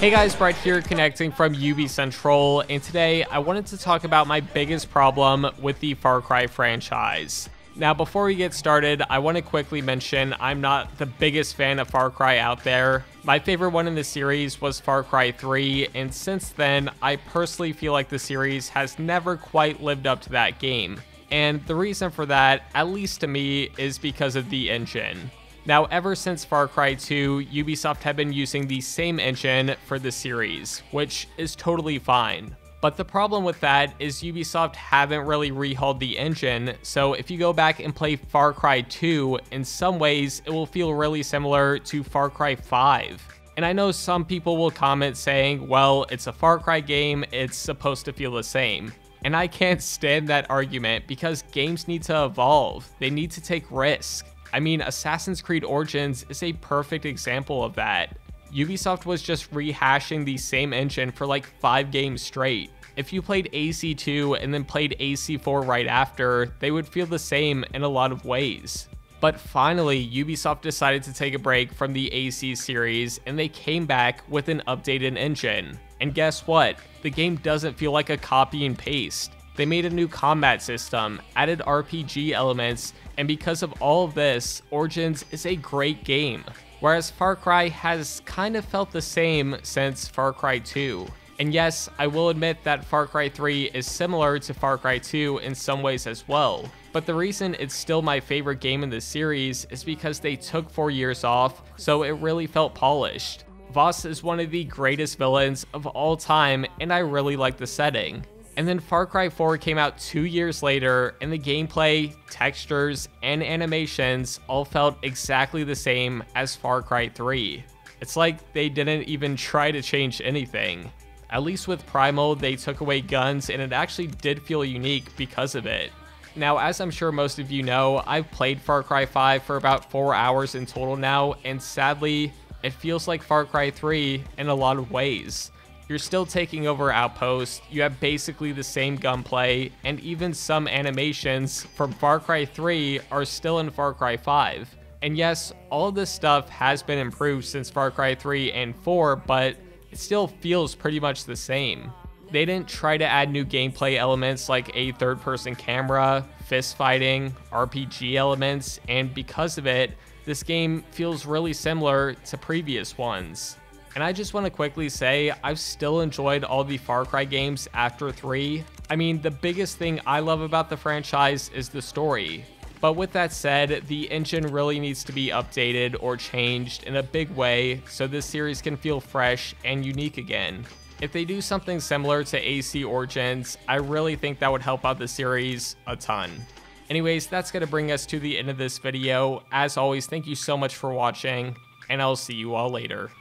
Hey guys, Brett here connecting from UbiCentral, and today I wanted to talk about my biggest problem with the Far Cry franchise. Now before we get started, I want to quickly mention I'm not the biggest fan of Far Cry out there. My favorite one in the series was Far Cry 3, and since then, I personally feel like the series has never quite lived up to that game. And the reason for that, at least to me, is because of the engine. Now, ever since Far Cry 2, Ubisoft have been using the same engine for the series, which is totally fine. But the problem with that is Ubisoft haven't really rehauled the engine, so if you go back and play Far Cry 2, in some ways it will feel really similar to Far Cry 5. And I know some people will comment saying, well, it's a Far Cry game, it's supposed to feel the same. And I can't stand that argument because games need to evolve, they need to take risks. I mean, Assassin's Creed Origins is a perfect example of that. Ubisoft was just rehashing the same engine for like 5 games straight. If you played AC2 and then played AC4 right after, they would feel the same in a lot of ways. But finally, Ubisoft decided to take a break from the AC series and they came back with an updated engine. And guess what? The game doesn't feel like a copy and paste. They made a new combat system, added RPG elements, and because of all of this, Origins is a great game. Whereas Far Cry has kind of felt the same since Far Cry 2. And yes, I will admit that Far Cry 3 is similar to Far Cry 2 in some ways as well. But the reason it's still my favorite game in the series is because they took 4 years off, so it really felt polished. Voss is one of the greatest villains of all time, and I really like the setting. And then Far Cry 4 came out 2 years later, and the gameplay, textures, and animations all felt exactly the same as Far Cry 3. It's like they didn't even try to change anything. At least with Primal, they took away guns, and it actually did feel unique because of it. Now, as I'm sure most of you know, I've played Far Cry 5 for about 4 hours in total now, and sadly, it feels like Far Cry 3 in a lot of ways. You're still taking over outposts, you have basically the same gunplay, and even some animations from Far Cry 3 are still in Far Cry 5. And yes, all of this stuff has been improved since Far Cry 3 and 4, but it still feels pretty much the same. They didn't try to add new gameplay elements like a third-person camera, fist fighting, RPG elements, and because of it, this game feels really similar to previous ones. And I just want to quickly say, I've still enjoyed all the Far Cry games after 3. I mean, the biggest thing I love about the franchise is the story. But with that said, the engine really needs to be updated or changed in a big way so this series can feel fresh and unique again. If they do something similar to AC Origins, I really think that would help out the series a ton. Anyways, that's going to bring us to the end of this video. As always, thank you so much for watching, and I'll see you all later.